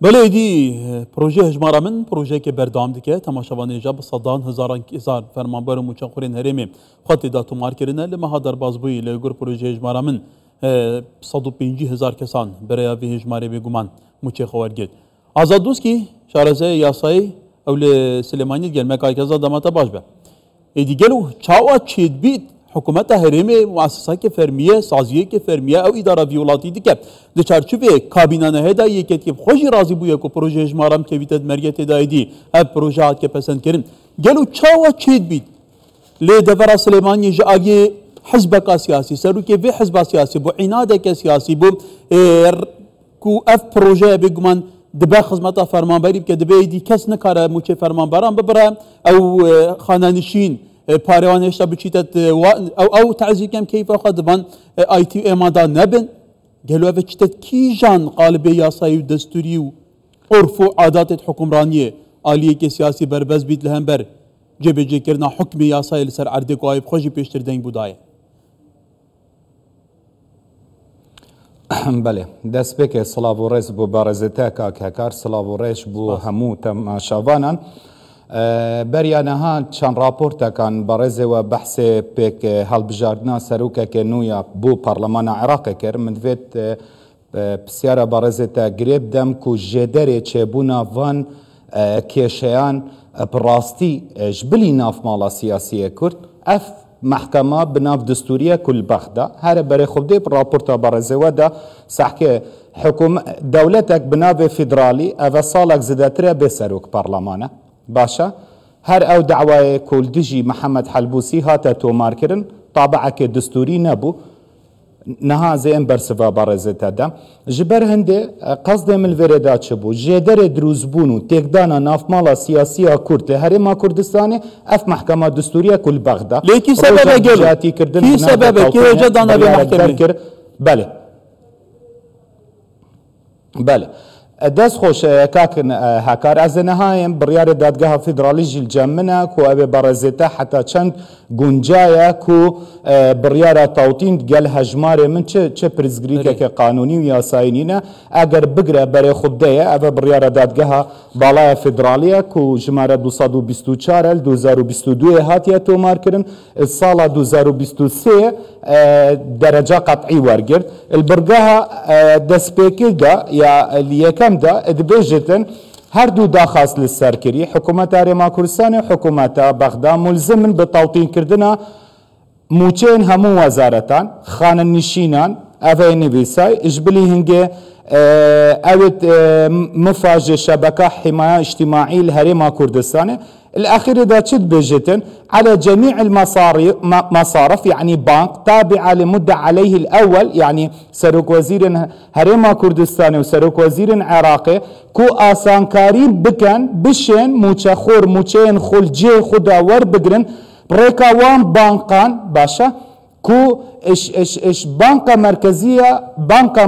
بله دی پروژه هجمارا من پروژه که بردام دیگه تماشاوانی جاب صدان هزار فرمانبر موچخورین هرمی خط داتو مارکرینه لما در بازبوی لگور پروژه هجمارا من 150,000 کسان برای وی هجماری بگومان موچخور گید آزاد دوست کی شارزه یاسایی اول سلیمانی گل مکای کزا داماتا باش به دیگلو چاوا چید بیت حکومت هرمی مؤسسه که فرمیه سازیه که فرمیه او اداره ویولاتی دیگه در چارچوب کابینه هدایه که خوشی راضی بوده که پروژه هجمارم که ویتد مرگت هدایدی هر پروژه که پسند کردن گلو چاوا چید بیت لی دفر سلیمانی جاگی حزب سیاسی سرو که وی حزب سیاسی بو عناده که سیاسی بو کو اف پروژه بگمان دبا خدمت فرمانبری که دبی دی کس نکاره موچه فرمانبران ببره او خانانشین پاریوانش بچیتت او تعزیه کم کیف خدمان آیتی امادا نبن گلو او چیتت کی جان قالب یاسایی و دستوری و عرف و عادات حکمرانی عالیه که سیاسی بربز بیت لهم بر جبه جه کرنا حکم یاسایی لسر عرده کو آیب خوشی پیشتر دنگ بودایه. بله دست بک سلاو و ریز بو بارزته که کار سلاو و ریش بو همو تماشاوانان بریانها چند راپورت کان بارزه و بحث پیک هالبجاردنا سروکه که نویا بو پارلمان عراق کر من وید بسیار بارزه تا گریب دم کو جدره چه بونا وان کشیان براستی جبلی ناف مالا سیاسی کرد اف محکمه بناف دستوریه کل بخدا هر برای خود دی راپورت بارزه و دا سحکه حکومت دولتک بناف فدرالی او سالک زدتره بسروک پارلمانه باشا هر او دعوه کولدجی محمد حلبوسی هاتا تومار کرن طابعه که دستوری نبو نها زين برسفا بارزتا دا جبر هنده قصد من الوردات شبو جدر دروزبونو تقدانا ناف مالا سياسية كرد هرما كردستاني اف محكمة دستورية كل بغدا ليكي سبب اجل كي سبب كي وجدانا بمحكمة بله بله دست خوش كاكن هكار از نهايم بريار دادگاه فدرالی جیل جمنا كو ابي برزتا حتى چند گنجايا كو بريار توطين قال هجمار من چه پرزگريكا که قانوني و ياساينينا اگر بگره بري خبدايا ابي بريار دادگاه بالا فدراليا كو جمارة 224 2022 هاتيا تومار كرن السالة 2023 درجة قطعي ورگرد البرگاه دست بيكي دا يا اليكا دا ادبجتن هر دو داخاز للسركري حكومة ريما كردستان و حكومة بغداد ملزم بتوطين كردنا موچين همو وزارتان خان النشينان اوه نويساي اجبلي هنگه اوت مفاجئ شبكة حماية اجتماعي لهريما كردستان الأخير دا تشد بجتن على جميع المصارف يعني بنك تابعة لمدة عليه الأول يعني سروك وزير هريما كردستاني وسروك وزير عراقي كو آسانكارين بكن بشين موچخور موچين خل جي خدا ور بگرن بريكا وان بانقان باشا كو اش بنكة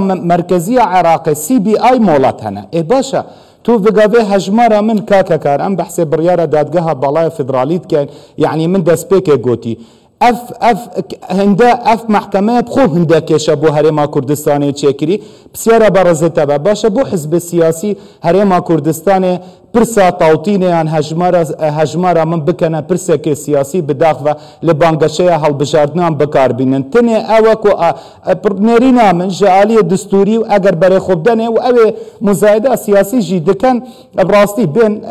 مركزية عراقي CBI مولات هنا اي باشا تو فيغافي هجمارا من كاكاكار ام بحث بريارة دادگاه بالاي فدراليت كان يعني من دسبيكي قوتي اف محكمة بخو هندا كيشا بو هريما كردستاني تشيكري بسيارة برزتا باشا بو حزب السياسي هريما كردستاني برسا توطيني عن هجمارا من بكنا برسا كي سياسي بداخل لبانگشيا هالبجاردنا بكار بينن تني اوكو نرينا من جالية دستوري واگر بري خبداني و اوه مزايدة سياسي جيد كان براستي بين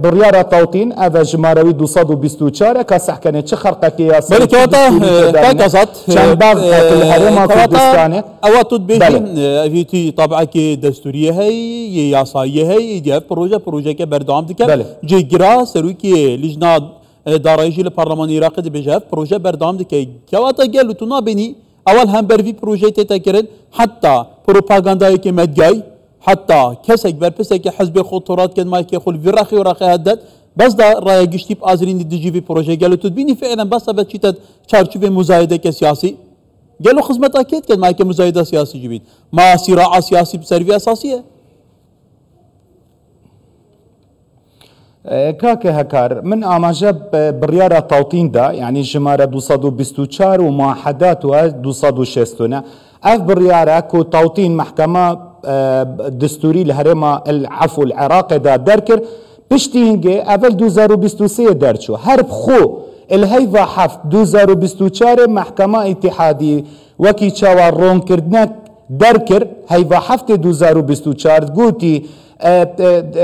بريارة توطين اوه جماروي 224 كاسحكاني چه خرقه كياسي بلي كواتا كاكاسات چند باغ الهريما كردستاني اواتو بيجين فيتي طبعا كي دستورية هي ياساية هي دي پروژه که بردام دیگه جگرا سروی که لجنه دارایشی لپارلمان عراقی دی بجاف پروژه بردام دیگه که واتا گلو تو نبینی اول هم بروی پروژه تکرد حتی پروپاگاندایی که مدگای حتی کسک برپسه که حزب خطرات کن مای که خل وراخی وراخی هدد بس دا رای گشتی آزرین دیجی پروژه گلو تو بینی فعلا بس به چیت چارچوب مزایده که سیاسی گلو خدمت اکید کن مای که مزایده سیاسی جبید ما صراع سیاسی بسروی اساسیه كاكي هكار من اماجه بريارة توطين دا يعني جمارة 224 وموحدات 260 اف بريارة كو توطين محكمة دستوري الهرما العفو العراق دا دركر بشتي هنجي اول 2023 درچو هرب خو الهيفا حفت 2024 محكمة اتحادي وكي چاوار رون كردنك دركر هيفا حفت 2024 قوتي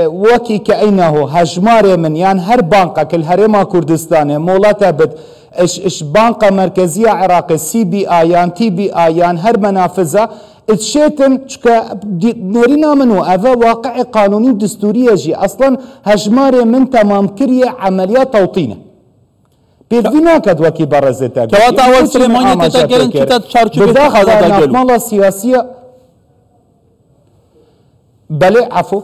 وكي كأنه هجمار من يعني هر بانقا كل هرما كردستاني مولاتا بد اش بانقا مركزية عراقي CBI يعني TBI يعني هر منافذة اتشيتن نرينا منو افا واقع قانوني دستوري جي اصلا هجمار من تمام كريه عمليات توطينه بيرفينا كد وكي برزتا كواتا اول سليمانية تتاكرن كتا تشارچو بداخل نافمالا سياسية بله عفو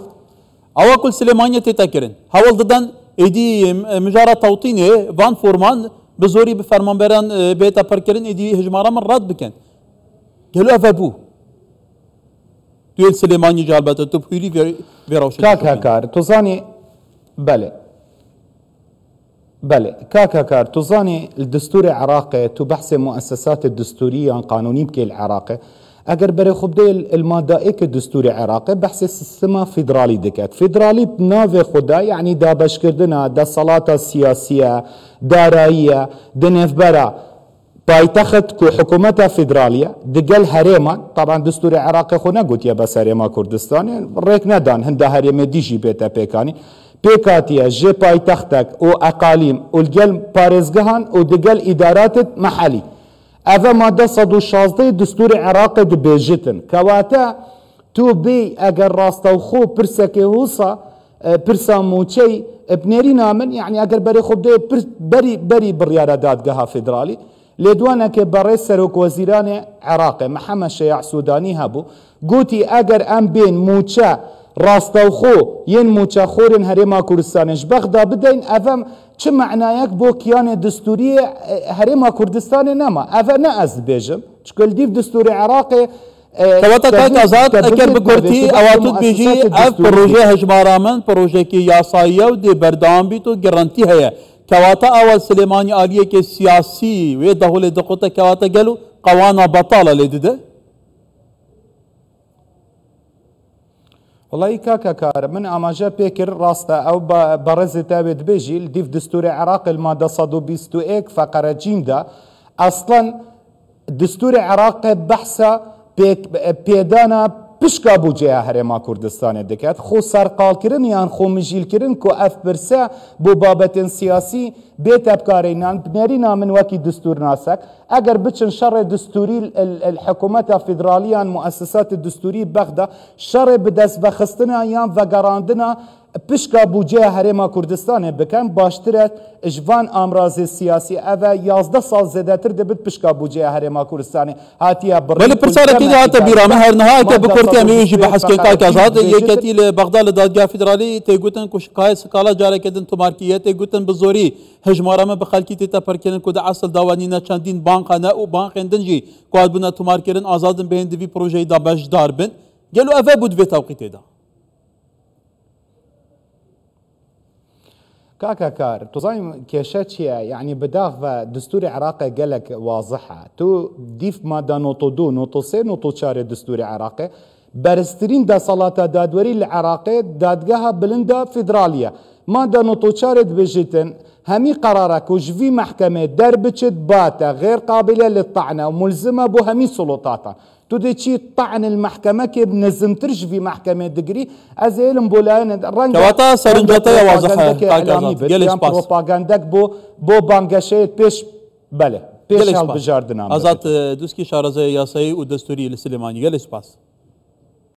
اول كل سليمانية تتاكرن هاول ضدن ايدي مجارة توطينه فان فورمان بزوري بفرمان بران بيتا بركرن ايدي هجمارا من رد بكن قالوا افا بو تويل سليماني جالبته تبخيري فيروش كاكا توزاني بله كاكا توزاني الدستور العراقي تبحث مؤسسات الدستورية قانوني بكي العراقي اگر بري خبدي المادة ايك الدستوري العراقي بحث السيستما فيدرالي دكات فيدرالي بناوي خدا يعني دا بشكردنا دا صلاة السياسية دارائية دنفبرا بايتخت كو حكومتها فيدرالية دقل هريما طبعا دستور العراقي خو نقول يا بس هريما كردستان ريك ندان هندا هريما ديجي بيتا بيكاني بيكاتيا جي بايتختك او اقاليم والقل باريزقهان ودقل ادارات محلي افا ماده 116 دستور العراقي دبيجتن كواتا تو بي اگر راستوخو برسكي هوصا برسا موچي بنيري نامن يعني اگر بري خبدي بري بريارة دادقها فيدرالي لدوانا كبري سروك وزيران عراقي محمد شيع سوداني هبو قوتي اگر ام بين موچا راستوخو ين موچا خورن هريما كردستانش بغدا بدين افهم چه معنايك بو كيان دستوري هريما كردستان نما افا ناز بيجم چكل ديف دستوري عراقي كواتا كاك ازاد اكر بكورتي اواتود بيجي اف بروجي هجمارا من بروجي كي ياسايا ودي بردام بي تو جرانتي هيا كواتا اول سليماني آلية كي سياسي وي دهول دقوتا كواتا قالوا قوانا بطالة لدده والله كاكا من اماجا بيكر راستا او برز تابت بيجي الديف دستوري عراقي المادة 121 فقرة جيمدا اصلا دستوري عراقي بحثا بيدانا بشكا بوجه هرما كردستان دكات خو سرقال كرن يان خو مجيل كرن كو اف برسا بو بابت سياسي بيت ابكارينان بنيرينا من وكي دستور ناسك اگر بچن شر دستوري الحكومات الفيدرالية مؤسسات الدستوري بغدا شر بدس بخستنا يان وغراندنا بشكا بوجه هرما كردستان بكن باشترت اجوان امراض السياسي اوا 11 سال زيادتر دبت بشكا بوجه هرما كردستان هاتيا بل برسالة تيجي هات بيرام هر نهاية بكورتي اميجي بحث كاك ازاد يكتي لبغداد لدادگاه فيدرالي تيغوتن كو شكايت سكالا جاري كدن تماركيه تيغوتن بزوري هجمارا ما بخلكي تتا بركن كو اصل داوانينا چندين بانقنا او بانقن دنجي كو ادبنا تماركرن ازادن بين دي بروجي دا باش داربن قالوا افا بود في توقيت دا كاكا توزايم كيشاتشيا يعني بداغ دستور عراقي قالك واضحة تو ديف مادا نوتو دو نوتو سي نوتو چار دستور عراقي برسترين دا صلاة دادوري العراقي دادقها بلندا فيدراليا مادا نوتو چار بجيتن همي قرارك وجفي محكمة دربچت باتا غير قابلة للطعنة وملزمة بو همي سلطاتا تو دي چي طعن المحكمة كي بنزمترش في محكمة دقري ازيلم بولاين كواتا سرنجتا واضحة قال بروباغاندك بو بانگشيت بيش بله بيش هالبجاردنا ازات دوسكي شارزة ياساي ودستوري لسليماني قال اسباس